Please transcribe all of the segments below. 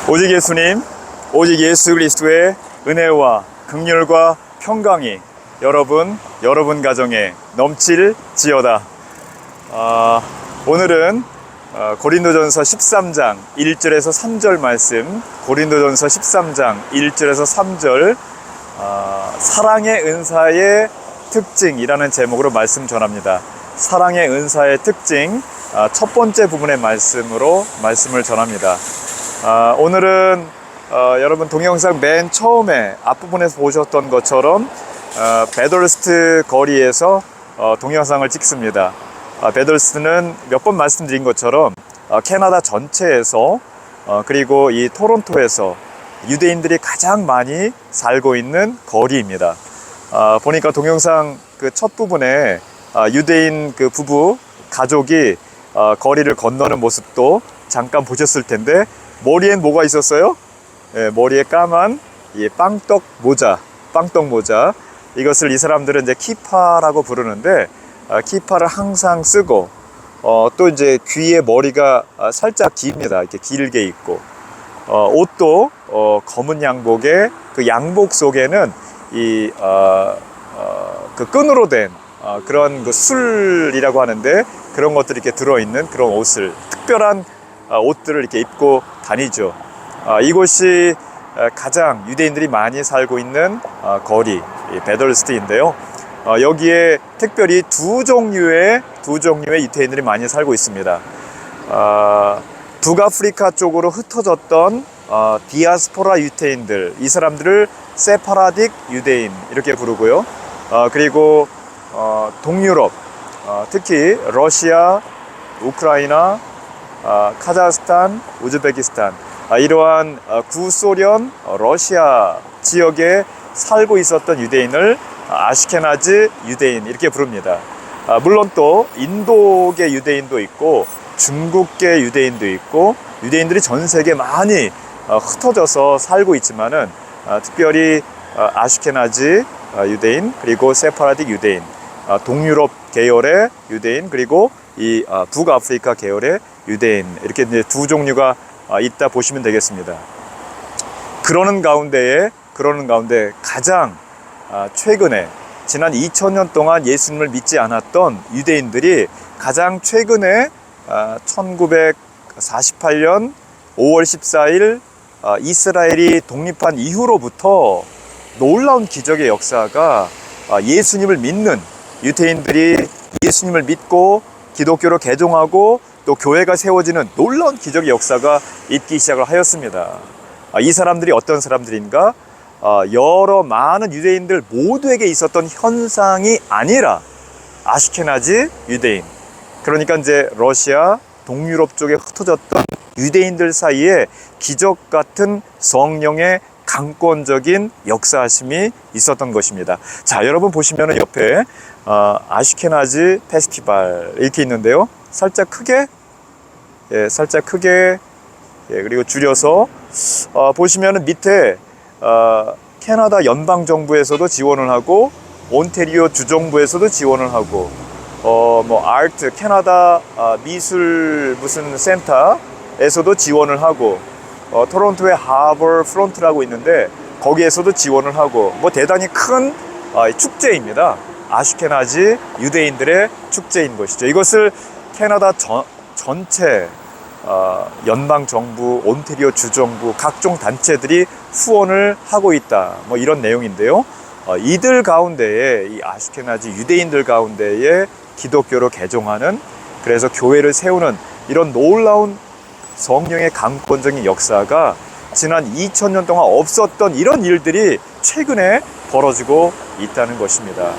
오직 예수님, 오직 예수 그리스도의 은혜와 긍휼과 평강이 여러분 가정에 넘칠지어다. 오늘은 고린도전서 13장 1절에서 3절 말씀, 고린도전서 13장 1절에서 3절 사랑의 은사의 특징이라는 제목으로 말씀 전합니다. 사랑의 은사의 특징, 첫 번째 부분의 말씀으로 말씀을 전합니다. 오늘은 여러분 동영상 맨 처음에 앞부분에서 보셨던 것처럼 베덜스트 거리에서 동영상을 찍습니다. 베덜스트는 몇 번 말씀드린 것처럼 캐나다 전체에서 그리고 이 토론토에서 유대인들이 가장 많이 살고 있는 거리입니다. 보니까 동영상 그 첫 부분에 유대인 그 부부 가족이 거리를 건너는 모습도 잠깐 보셨을 텐데, 머리엔 뭐가 있었어요? 머리에 까만 빵떡 모자. 이것을 이 사람들은 이제 키파라고 부르는데, 키파를 항상 쓰고, 또 이제 귀에 머리가 살짝 깁니다. 이렇게 길게 있고, 옷도 검은 양복에 그 양복 속에는 그 끈으로 된 그런 그 술이라고 하는데, 그런 것들이 이렇게 들어있는 그런 옷을, 특별한 옷들을 이렇게 입고 다니죠. 이곳이 가장 유대인들이 많이 살고 있는 거리, 베덜스트인데요. 여기에 특별히 두 종류의 유대인들이 많이 살고 있습니다. 북아프리카 쪽으로 흩어졌던 디아스포라 유대인들, 이 사람들을 세파라딕 유대인 이렇게 부르고요. 그리고 동유럽, 특히 러시아, 우크라이나, 카자흐스탄, 우즈베키스탄, 이러한 구소련 러시아 지역에 살고 있었던 유대인을 아시케나즈 유대인 이렇게 부릅니다. 물론 또 인도계 유대인도 있고 중국계 유대인도 있고, 유대인들이 전 세계 많이 흩어져서 살고 있지만은 특별히 아시케나즈 유대인, 그리고 세파라딕 유대인, 동유럽 계열의 유대인, 그리고 이 북아프리카 계열의 유대인, 이렇게 이제 두 종류가 있다 보시면 되겠습니다. 그러는 가운데 가장 최근에, 지난 2000년 동안 예수님을 믿지 않았던 유대인들이 가장 최근에 1948년 5월 14일 이스라엘이 독립한 이후로부터 놀라운 기적의 역사가, 예수님을 믿는 유대인들이 예수님을 믿고 기독교로 개종하고 또 교회가 세워지는 놀라운 기적의 역사가 있기 시작을 하였습니다. 이 사람들이 어떤 사람들인가? 여러 많은 유대인들 모두에게 있었던 현상이 아니라 아시케나즈 유대인, 그러니까 이제 러시아, 동유럽 쪽에 흩어졌던 유대인들 사이에 기적 같은 성령의 강권적인 역사하심이 있었던 것입니다. 자, 여러분 보시면은 옆에 아시케나즈 페스티벌 이렇게 있는데요. 살짝 크게, 그리고 줄여서 보시면은 밑에 캐나다 연방 정부에서도 지원을 하고, 온태리오 주정부에서도 지원을 하고, 아트 캐나다 미술 무슨 센터에서도 지원을 하고, 토론토의 하버 프론트라고 있는데 거기에서도 지원을 하고, 대단히 큰 축제입니다. 아시케나즈 유대인들의 축제인 것이죠. 이것을 캐나다 전체 연방 정부, 온태리오 주정부, 각종 단체들이 후원을 하고 있다, 이런 내용인데요. 이들 가운데에, 이 아시케나즈 유대인들 가운데에 기독교로 개종하는, 그래서 교회를 세우는 이런 놀라운 성령의 강권적인 역사가 지난 2000년 동안 없었던 이런 일들이 최근에 벌어지고 있다는 것입니다.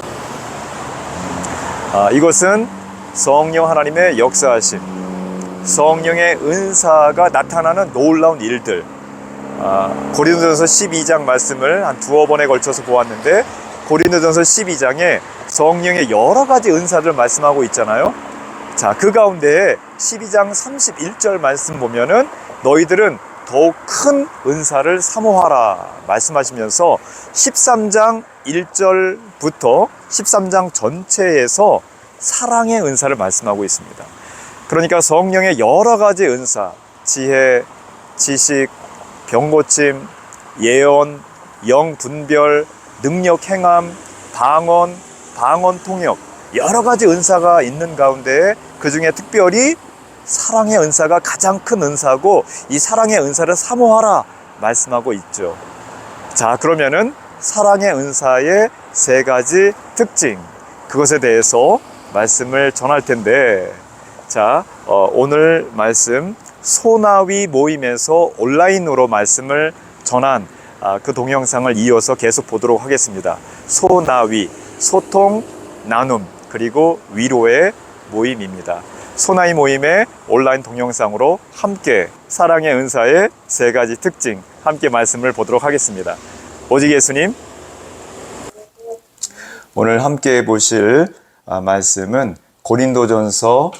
이것은 성령 하나님의 역사하심, 성령의 은사가 나타나는 놀라운 일들. 고린도전서 12장 말씀을 한 두어 번에 걸쳐서 보았는데, 고린도전서 12장에 성령의 여러 가지 은사들 말씀하고 있잖아요. 자, 그 가운데 12장 31절 말씀 보면은 너희들은 더욱 큰 은사를 사모하라 말씀하시면서 13장 1절부터 13장 전체에서 사랑의 은사를 말씀하고 있습니다. 그러니까 성령의 여러 가지 은사, 지혜, 지식, 병고침, 예언, 영분별, 능력 행함, 방언 통역, 여러 가지 은사가 있는 가운데 그 중에 특별히 사랑의 은사가 가장 큰 은사고, 이 사랑의 은사를 사모하라 말씀하고 있죠. 자, 그러면은 사랑의 은사의 세 가지 특징, 그것에 대해서 말씀을 전할 텐데, 자, 오늘 말씀 소나위 모임에서 온라인으로 말씀을 전한 그 동영상을 이어서 계속 보도록 하겠습니다. 소나위, 소통, 나눔, 그리고 위로의 모임입니다. 소나위 모임의 온라인 동영상으로 함께 사랑의 은사의 세 가지 특징, 함께 말씀을 보도록 하겠습니다. 오직 예수님, 오늘 함께 보실 말씀은 고린도전서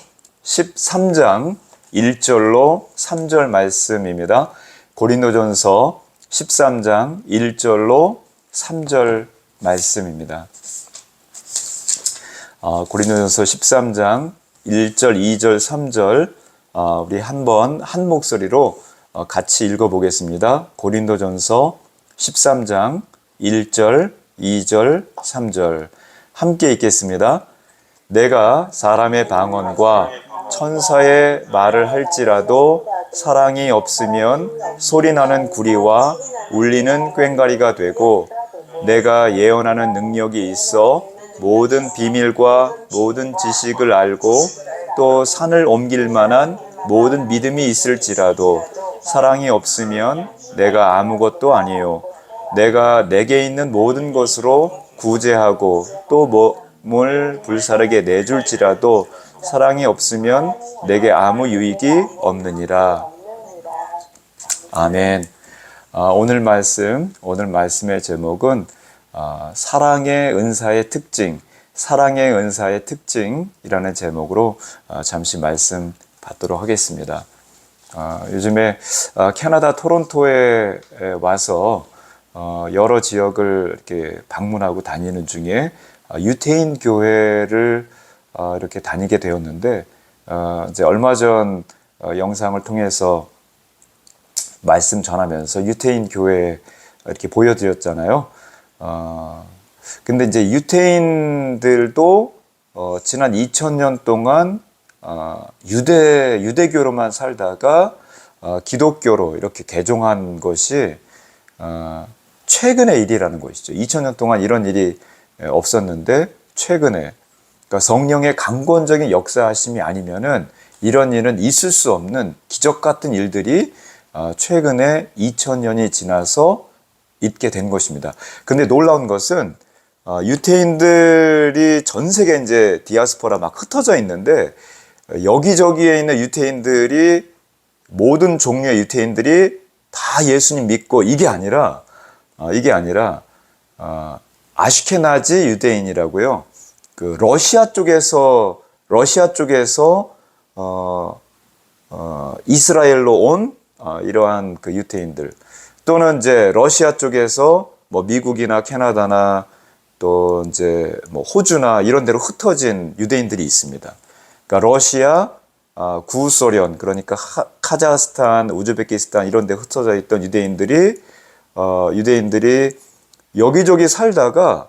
13장 1절로 3절 말씀입니다. 고린도전서 13장 1절로 3절 말씀입니다. 고린도전서 13장 1절, 2절, 3절 우리 한번 한 목소리로 같이 읽어보겠습니다. 고린도전서 13장 1절, 2절, 3절 함께 읽겠습니다. 내가 사람의 방언과 천사의 말을 할지라도 사랑이 없으면 소리나는 구리와 울리는 꽹과리가 되고, 내가 예언하는 능력이 있어 모든 비밀과 모든 지식을 알고 또 산을 옮길 만한 모든 믿음이 있을지라도 사랑이 없으면 내가 아무것도 아니요. 내가 내게 있는 모든 것으로 구제하고 또 몸을 불사르게 내줄지라도 사랑이 없으면 내게 아무 유익이 없느니라. 아멘. 오늘 말씀의 제목은 사랑의 은사의 특징, 사랑의 은사의 특징이라는 제목으로 잠시 말씀 받도록 하겠습니다. 요즘에 캐나다 토론토에 와서 여러 지역을 이렇게 방문하고 다니는 중에 유태인 교회를 이렇게 다니게 되었는데, 이제 얼마 전 영상을 통해서 말씀 전하면서 유태인 교회 이렇게 보여드렸잖아요. 근데 이제 유태인들도 지난 2000년 동안 유대교로만 살다가 기독교로 이렇게 개종한 것이 최근의 일이라는 것이죠. 2000년 동안 이런 일이 없었는데 최근에, 그러니까 성령의 강권적인 역사하심이 아니면은 이런 일은 있을 수 없는 기적 같은 일들이 최근에 2000년이 지나서 있게 된 것입니다. 근데 놀라운 것은 유태인들이 전 세계 이제 디아스포라 막 흩어져 있는데, 여기저기에 있는 유태인들이, 모든 종류의 유태인들이 다 예수님 믿고, 이게 아니라 아슈케나지 유대인이라고요. 그 러시아 쪽에서 이스라엘로 온 이러한 그 유태인들, 또는 이제 러시아 쪽에서 뭐 미국이나 캐나다나 또 이제 뭐 호주나 이런 데로 흩어진 유대인들이 있습니다. 그러니까 러시아, 구소련, 그러니까 카자흐스탄, 우즈베키스탄 이런 데 흩어져 있던 유대인들이 여기저기 살다가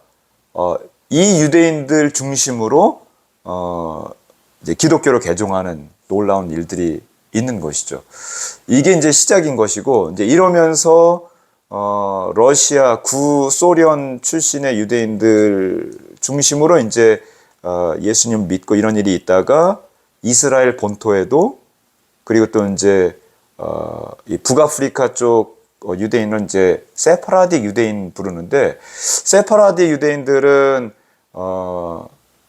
이 유대인들 중심으로 이제 기독교로 개종하는 놀라운 일들이 있는 것이죠. 이게 이제 시작인 것이고, 이제 이러면서 러시아, 구소련 출신의 유대인들 중심으로 이제 예수님 믿고 이런 일이 있다가 이스라엘 본토에도, 그리고 또 이제 이 북아프리카 쪽 유대인은 이제 세파라딕 유대인 부르는데, 세파라딕 유대인들은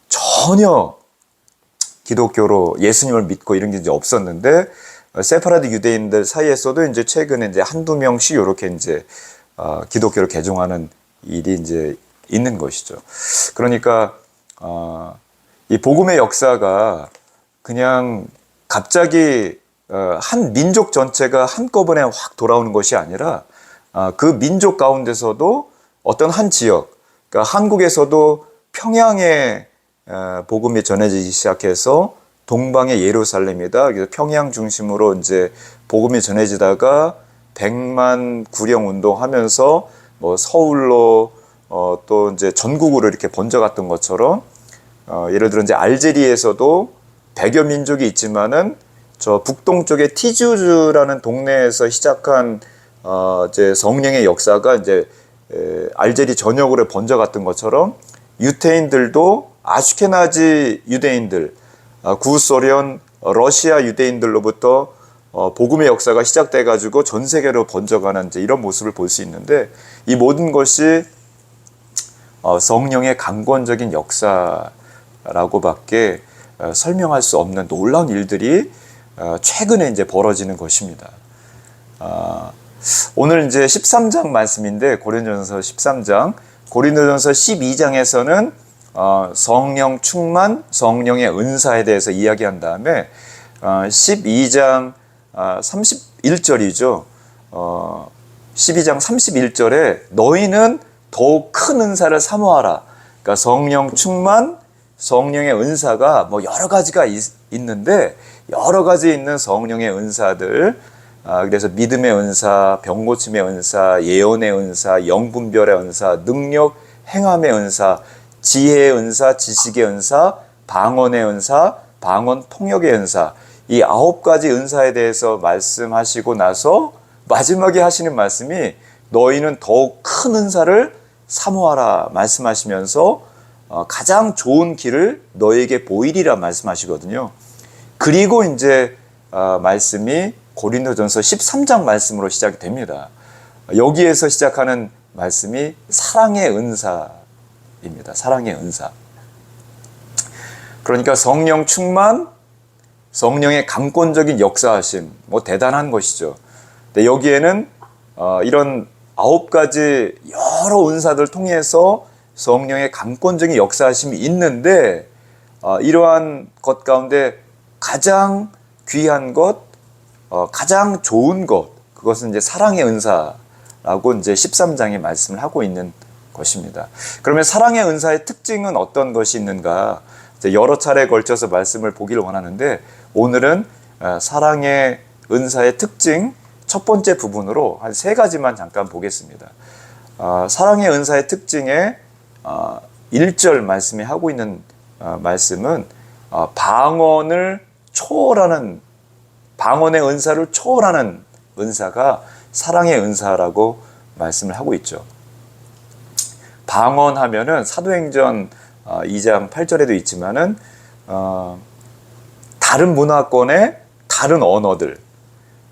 전혀 기독교로 예수님을 믿고 이런 게 이제 없었는데, 세파라딕 유대인들 사이에서도 이제 최근에 이제 한두 명씩 이렇게 이제 기독교를 개종하는 일이 이제 있는 것이죠. 그러니까 이 복음의 역사가 그냥 갑자기 한 민족 전체가 한꺼번에 확 돌아오는 것이 아니라, 그 민족 가운데서도 어떤 한 지역, 그러니까 한국에서도 평양에 복음이 전해지기 시작해서 동방의 예루살렘이다. 그래서 평양 중심으로 이제 복음이 전해지다가 100만 구령 운동하면서 뭐 서울로 또 이제 전국으로 이렇게 번져갔던 것처럼 예를 들어 이제 알제리에서도 100여 민족이 있지만은 저 북동쪽의 티주즈라는 동네에서 시작한 이제 성령의 역사가 이제 알제리 전역으로 번져갔던 것처럼 유태인들도 아슈케나지 유대인들, 구소련 러시아 유대인들로부터 복음의 역사가 시작돼 가지고 전 세계로 번져가는 이제 이런 모습을 볼 수 있는데, 이 모든 것이 성령의 강권적인 역사라고밖에 설명할 수 없는 놀라운 일들이 최근에 이제 벌어지는 것입니다. 오늘 이제 13장 말씀인데, 고린도전서 13장, 고린도전서 12장에서는 성령 충만, 성령의 은사에 대해서 이야기한 다음에 12장 31절이죠. 12장 31절에 너희는 더욱 큰 은사를 사모하라. 그러니까 성령 충만, 성령의 은사가 뭐 여러 가지가 있는데, 여러 가지 있는 성령의 은사들, 그래서 믿음의 은사, 병고침의 은사, 예언의 은사, 영분별의 은사, 능력 행함의 은사, 지혜의 은사, 지식의 은사, 방언의 은사, 방언 통역의 은사, 이 9가지 은사에 대해서 말씀하시고 나서 마지막에 하시는 말씀이 너희는 더욱 큰 은사를 사모하라 말씀하시면서 가장 좋은 길을 너에게 보이리라 말씀하시거든요. 그리고 이제 말씀이 고린도전서 13장 말씀으로 시작이 됩니다. 여기에서 시작하는 말씀이 사랑의 은사입니다. 사랑의 은사. 그러니까 성령 충만, 성령의 강권적인 역사하심, 뭐 대단한 것이죠. 근데 여기에는 이런 9가지 여러 은사들 통해서 성령의 강권적인 역사하심이 있는데, 이러한 것 가운데 가장 귀한 것, 가장 좋은 것, 그것은 이제 사랑의 은사라고 이제 13장에 말씀을 하고 있는 것입니다. 그러면 사랑의 은사의 특징은 어떤 것이 있는가? 이제 여러 차례에 걸쳐서 말씀을 보기를 원하는데, 오늘은 사랑의 은사의 특징 첫 번째 부분으로 한 3가지만 잠깐 보겠습니다. 사랑의 은사의 특징에 1절 말씀에 하고 있는 말씀은 방언을 초월하는, 방언의 은사를 초월하는 은사가 사랑의 은사라고 말씀을 하고 있죠. 방언하면은 사도행전 2장 8절에도 있지만은 다른 문화권의 다른 언어들,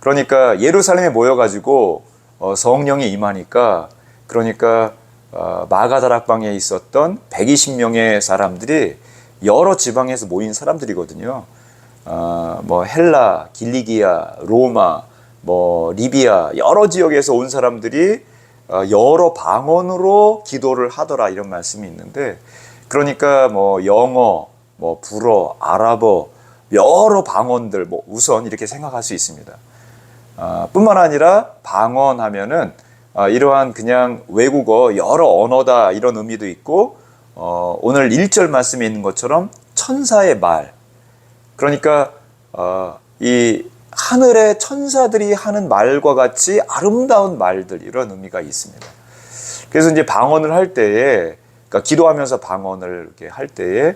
그러니까 예루살렘에 모여가지고 성령이 임하니까, 그러니까 마가다락방에 있었던 120명의 사람들이 여러 지방에서 모인 사람들이거든요. 뭐 헬라, 길리기아, 로마, 뭐 리비아 여러 지역에서 온 사람들이 여러 방언으로 기도를 하더라, 이런 말씀이 있는데, 그러니까 뭐 영어, 뭐 불어, 아랍어 여러 방언들, 뭐 우선 이렇게 생각할 수 있습니다. 뿐만 아니라 방언하면은 이러한 그냥 외국어 여러 언어다 이런 의미도 있고, 오늘 1절 말씀에 있는 것처럼 천사의 말, 그러니까 이 하늘의 천사들이 하는 말과 같이 아름다운 말들, 이런 의미가 있습니다. 그래서 이제 방언을 할 때에, 그러니까 기도하면서 방언을 이렇게 할 때에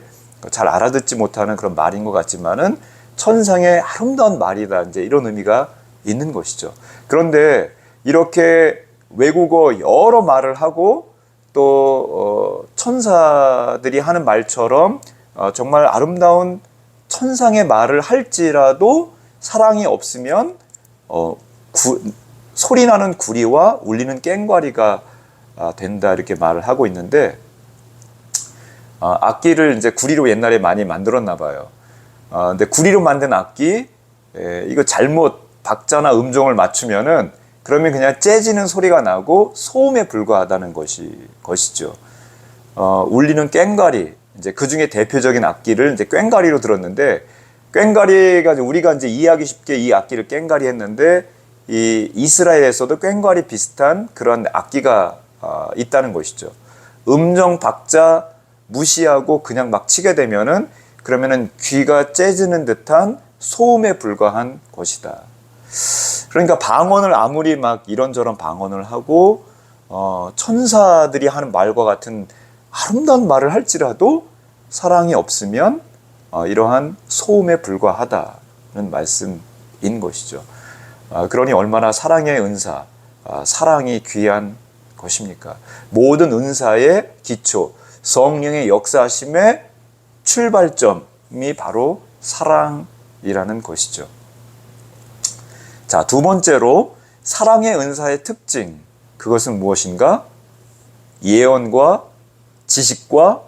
잘 알아듣지 못하는 그런 말인 것 같지만은 천상의 아름다운 말이다, 이제 이런 의미가 있는 것이죠. 그런데 이렇게 외국어 여러 말을 하고 또 천사들이 하는 말처럼 정말 아름다운 천상의 말을 할지라도 사랑이 없으면 소리나는 구리와 울리는 꽹과리가 된다, 이렇게 말을 하고 있는데, 악기를 이제 구리로 옛날에 많이 만들었나 봐요. 근데 구리로 만든 악기, 이거 잘못 박자나 음정을 맞추면은 그러면 그냥 째지는 소리가 나고 소음에 불과하다는 것이죠. 울리는 꽹과리, 이제 그 중에 대표적인 악기를 이제 꽹과리로 들었는데, 꽹과리가 우리가 이제 이해하기 쉽게 이 악기를 꽹과리 했는데, 이 이스라엘에서도 꽹과리 비슷한 그런 악기가 있다는 것이죠. 음정 박자 무시하고 그냥 막 치게 되면은, 그러면은 귀가 째지는 듯한 소음에 불과한 것이다. 그러니까 방언을 아무리 막 이런저런 방언을 하고 천사들이 하는 말과 같은 아름다운 말을 할지라도 사랑이 없으면 이러한 소음에 불과하다는 말씀인 것이죠. 그러니 얼마나 사랑의 은사, 사랑이 귀한 것입니까? 모든 은사의 기초, 성령의 역사하심의 출발점이 바로 사랑이라는 것이죠. 자, 두 번째로 사랑의 은사의 특징, 그것은 무엇인가? 예언과 지식과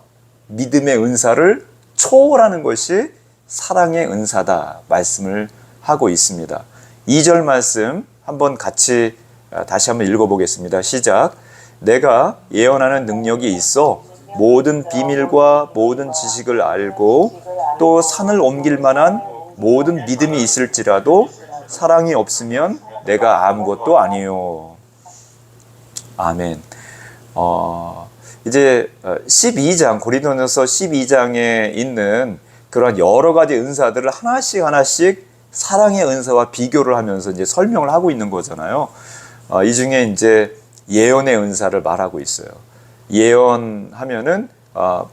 믿음의 은사를 초월하는 것이 사랑의 은사다 말씀을 하고 있습니다. 2절 말씀 한번 같이 다시 한번 읽어보겠습니다. 시작. 내가 예언하는 능력이 있어 모든 비밀과 모든 지식을 알고 또 산을 옮길 만한 모든 믿음이 있을지라도 사랑이 없으면 내가 아무것도 아니요. 아멘. 이제 12장, 고린도전서 12장에 있는 그런 여러 가지 은사들을 하나씩 사랑의 은사와 비교를 하면서 이제 설명을 하고 있는 거잖아요. 이 중에 이제 예언의 은사를 말하고 있어요. 예언하면은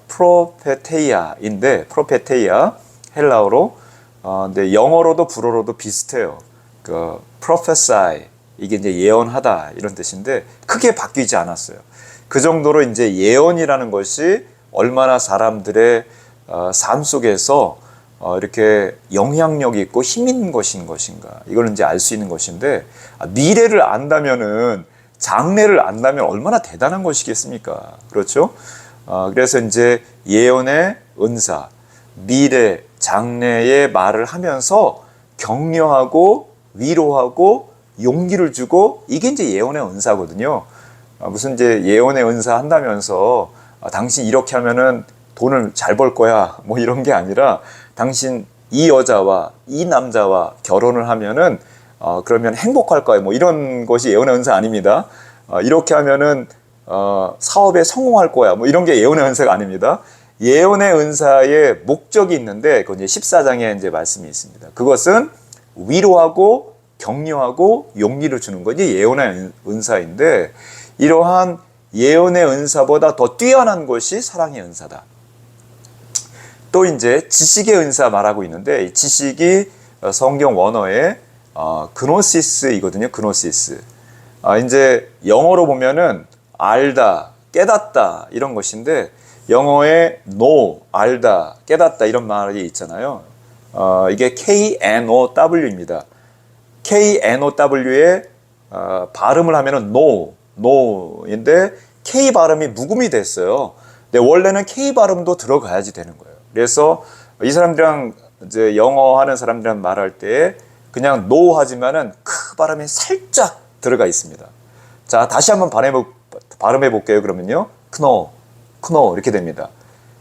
프로페테이아인데, 프로페테이아 헬라어로 근데 영어로도 불어로도 비슷해요. 그 prophesy 이게 이제 예언하다 이런 뜻인데 크게 바뀌지 않았어요. 그 정도로 이제 예언이라는 것이 얼마나 사람들의 삶 속에서 이렇게 영향력이 있고 힘 있는 것인가 이걸 이제 알 수 있는 것인데 미래를 안다면은 장래를 안다면 얼마나 대단한 것이겠습니까? 그렇죠? 그래서 이제 예언의 은사, 미래, 장래의 말을 하면서 격려하고 위로하고 용기를 주고 이게 이제 예언의 은사거든요. 무슨 이제 예언의 은사 한다면서 당신 이렇게 하면은 돈을 잘 벌 거야 뭐 이런 게 아니라 당신 이 여자와 이 남자와 결혼을 하면은 그러면 행복할 거야 뭐 이런 것이 예언의 은사 아닙니다. 이렇게 하면은 사업에 성공할 거야 뭐 이런 게 예언의 은사가 아닙니다. 예언의 은사의 목적이 있는데 그건 이제 14장에 이제 말씀이 있습니다. 그것은 위로하고 격려하고 용기를 주는 것이 예언의 은사인데 이러한 예언의 은사보다 더 뛰어난 것이 사랑의 은사다. 또 이제 지식의 은사 말하고 있는데 이 지식이 성경 원어의 그노시스이거든요. 그노시스. 이제 영어로 보면은 알다, 깨닫다 이런 것인데 영어에 know, 알다, 깨닫다 이런 말이 있잖아요. 이게 KNOW입니다. KNOW의 발음을 하면은 no인데 K 발음이 묵음이 됐어요. 근데 원래는 K 발음도 들어가야지 되는 거예요. 그래서 이 사람들이랑 이제 영어 하는 사람들이랑 말할 때 그냥 no 하지만은 크 발음이 살짝 들어가 있습니다. 자, 다시 한번 발음해 볼게요. 그러면요. 크노 이렇게 됩니다.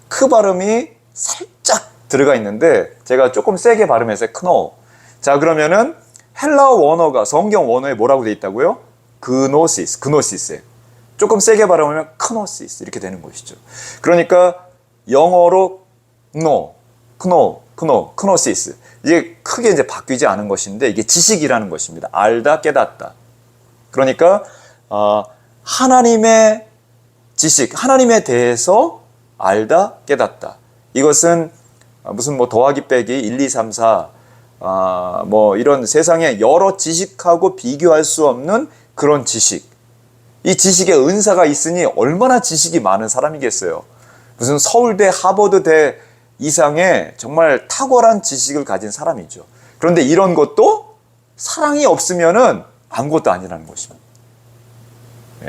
크 발음이 살짝 들어가 있는데 제가 조금 세게 발음해서 크노. 자, 그러면은 헬라어 원어가 성경 원어에 뭐라고 돼 있다고요? 그노시스. 조금 세게 발음하면 크노시스 이렇게 되는 것이죠. 그러니까 영어로 크노시스. 이게 크게 이제 바뀌지 않은 것인데 이게 지식이라는 것입니다. 알다, 깨닫다. 그러니까 하나님의 지식, 하나님에 대해서 알다, 깨닫다. 이것은 무슨 뭐 더하기 빼기 1, 2, 3, 4 뭐 이런 세상에 여러 지식하고 비교할 수 없는 그런 지식. 이 지식의 은사가 있으니 얼마나 지식이 많은 사람이겠어요. 무슨 서울대, 하버드대 이상의 정말 탁월한 지식을 가진 사람이죠. 그런데 이런 것도 사랑이 없으면은 아무것도 아니라는 것입니다.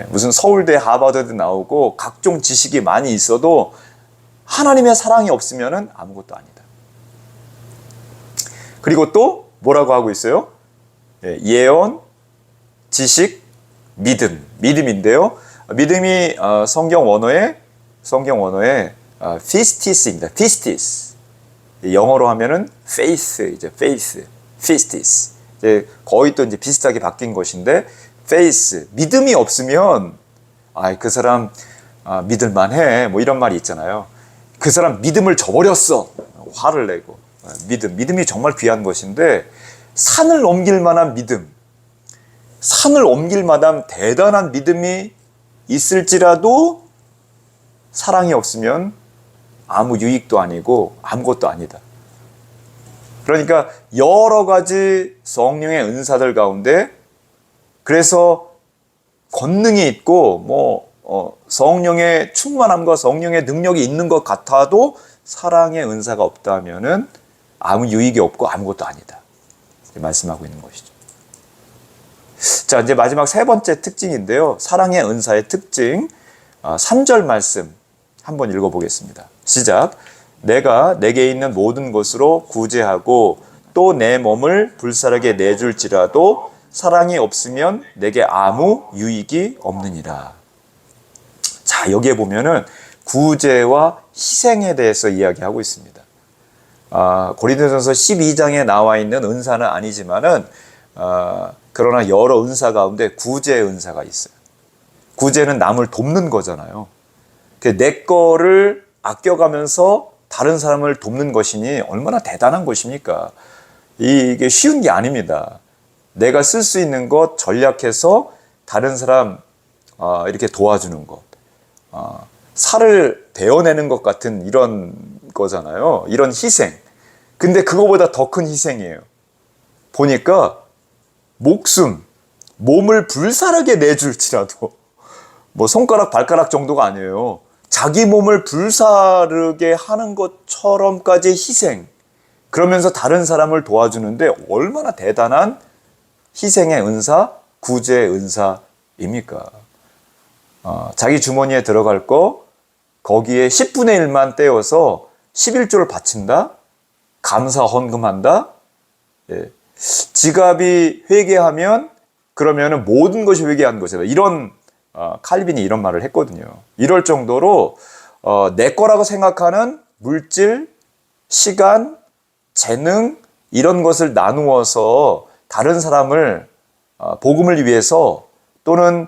무슨 서울대, 하버드도 나오고 각종 지식이 많이 있어도 하나님의 사랑이 없으면은 아무것도 아니다. 그리고 또 뭐라고 하고 있어요? 예언, 지식, 믿음인데요. 믿음이 성경 원어에 피스티스입니다. 피스티스. 영어로 하면은 faith, 이제 피스티스. 이제 거의 또 이제 비슷하게 바뀐 것인데 faith, 믿음이 없으면 그 사람 믿을만해 뭐 이런 말이 있잖아요. 그 사람 믿음을 저버렸어. 화를 내고. 믿음이 정말 귀한 것인데 산을 옮길 만한 믿음, 산을 옮길 만한 대단한 믿음이 있을지라도 사랑이 없으면 아무 유익도 아니고 아무것도 아니다. 그러니까 여러 가지 성령의 은사들 가운데 그래서 권능이 있고 성령의 충만함과 성령의 능력이 있는 것 같아도 사랑의 은사가 없다면은 아무 유익이 없고 아무것도 아니다. 말씀하고 있는 것이죠. 자, 이제 마지막 세 번째 특징인데요. 사랑의 은사의 특징 3절 말씀 한번 읽어보겠습니다. 시작. 내가 내게 있는 모든 것으로 구제하고 또 내 몸을 불사르게 내줄지라도 사랑이 없으면 내게 아무 유익이 없느니라. 자, 여기에 보면은 구제와 희생에 대해서 이야기하고 있습니다. 고린도전서 12장에 나와 있는 은사는 아니지만은 그러나 여러 은사 가운데 구제의 은사가 있어요. 구제는 남을 돕는 거잖아요. 내 거를 아껴가면서 다른 사람을 돕는 것이니 얼마나 대단한 것입니까? 이게 쉬운 게 아닙니다. 내가 쓸 수 있는 것 전략해서 다른 사람 이렇게 도와주는 것, 살을 베어내는 것 같은 이런 거잖아요. 이런 희생. 근데 그거보다 더 큰 희생이에요. 보니까 목숨, 몸을 불사르게 내줄지라도 손가락 발가락 정도가 아니에요. 자기 몸을 불사르게 하는 것처럼까지 희생. 그러면서 다른 사람을 도와주는데 얼마나 대단한 희생의 은사, 구제의 은사입니까? 자기 주머니에 들어갈 거 거기에 10분의 1만 떼어서 11조를 바친다? 감사 헌금한다? 예. 지갑이 회개하면 그러면은 모든 것이 회개한 것이다. 이런 칼빈이 이런 말을 했거든요. 이럴 정도로 내 거라고 생각하는 물질, 시간, 재능 이런 것을 나누어서 다른 사람을 복음을 위해서 또는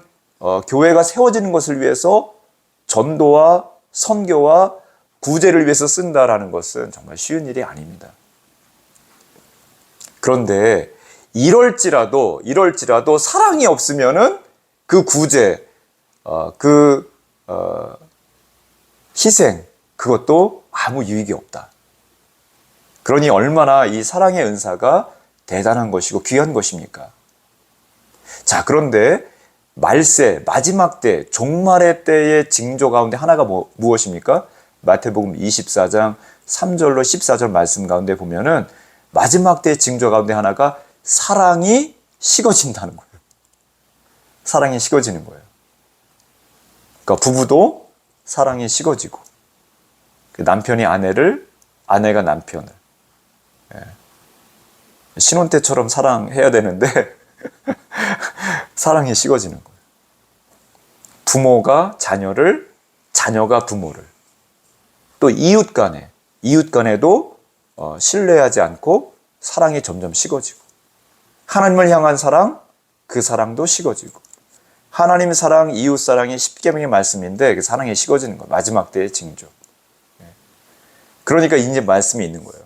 교회가 세워지는 것을 위해서 전도와 선교와 구제를 위해서 쓴다라는 것은 정말 쉬운 일이 아닙니다. 그런데 이럴지라도 사랑이 없으면은 그 구제, 희생, 그것도 아무 유익이 없다. 그러니 얼마나 이 사랑의 은사가 대단한 것이고 귀한 것입니까? 자, 그런데 말세, 마지막 때, 종말의 때의 징조 가운데 하나가 무엇입니까? 마태복음 24장 3절로 14절 말씀 가운데 보면은 마지막 때의 징조 가운데 하나가 사랑이 식어진다는 거예요. 사랑이 식어지는 거예요. 그러니까 부부도 사랑이 식어지고 남편이 아내를, 아내가 남편을 신혼 때처럼 사랑해야 되는데 사랑이 식어지는 거예요. 부모가 자녀를, 자녀가 부모를, 또 이웃 간에도 신뢰하지 않고 사랑이 점점 식어지고, 하나님을 향한 사랑, 그 사랑도 식어지고, 하나님 사랑, 이웃 사랑이 십계명의 말씀인데 그 사랑이 식어지는 거예요. 마지막 때의 징조. 그러니까 이제 말씀이 있는 거예요.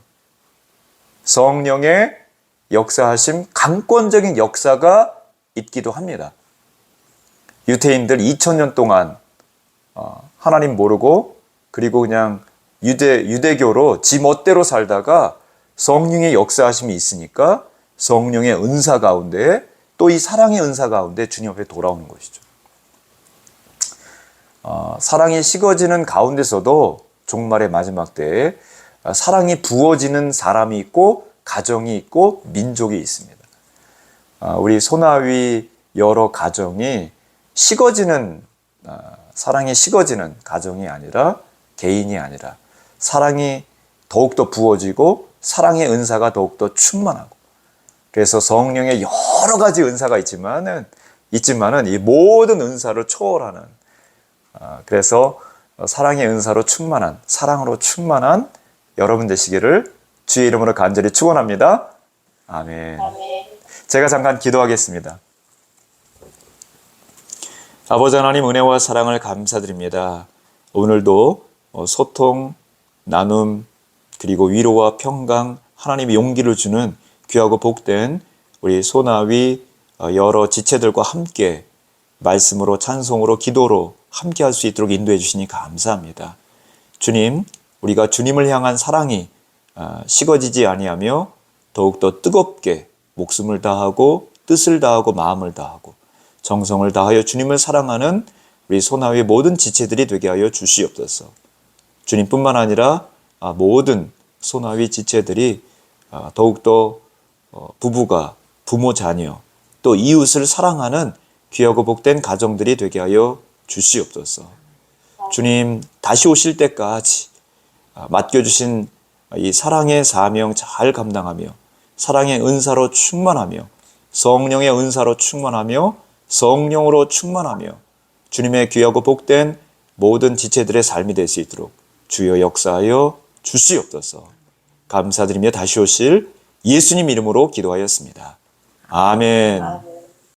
성령의 역사하심, 강권적인 역사가 있기도 합니다. 유대인들 2000년 동안 하나님 모르고 그리고 그냥 유대교로 지 멋대로 살다가 성령의 역사하심이 있으니까 성령의 은사 가운데 또 이 사랑의 은사 가운데 주님 앞에 돌아오는 것이죠. 사랑이 식어지는 가운데서도 종말의 마지막 때에 사랑이 부어지는 사람이 있고 가정이 있고 민족이 있습니다. 우리 소나위 여러 가정이 식어지는 사랑이 식어지는 가정이 아니라 개인이 아니라 사랑이 더욱더 부어지고 사랑의 은사가 더욱더 충만하고, 그래서 성령의 여러 가지 은사가 있지만은 이 모든 은사를 초월하는, 그래서 사랑의 은사로 충만한, 사랑으로 충만한 여러분 되시기를 주의 이름으로 간절히 축원합니다. 아멘. 제가 잠깐 기도하겠습니다. 아버지 하나님, 은혜와 사랑을 감사드립니다. 오늘도 소통, 나눔, 그리고 위로와 평강, 하나님의 용기를 주는 귀하고 복된 우리 소나위 여러 지체들과 함께 말씀으로 찬송으로 기도로 함께 할 수 있도록 인도해 주시니 감사합니다. 주님, 우리가 주님을 향한 사랑이 식어지지 아니하며 더욱더 뜨겁게 목숨을 다하고 뜻을 다하고 마음을 다하고 정성을 다하여 주님을 사랑하는 우리 소나위의 모든 지체들이 되게 하여 주시옵소서. 주님뿐만 아니라 모든 소나위 지체들이 더욱더 부부가 부모 자녀 또 이웃을 사랑하는 귀하고 복된 가정들이 되게 하여 주시옵소서. 주님 다시 오실 때까지 맡겨주신 이 사랑의 사명 잘 감당하며 사랑의 은사로 충만하며 성령의 은사로 충만하며 성령으로 충만하며 주님의 귀하고 복된 모든 지체들의 삶이 될 수 있도록 주여 역사하여 주시옵소서. 감사드리며 다시 오실 예수님 이름으로 기도하였습니다. 아멘.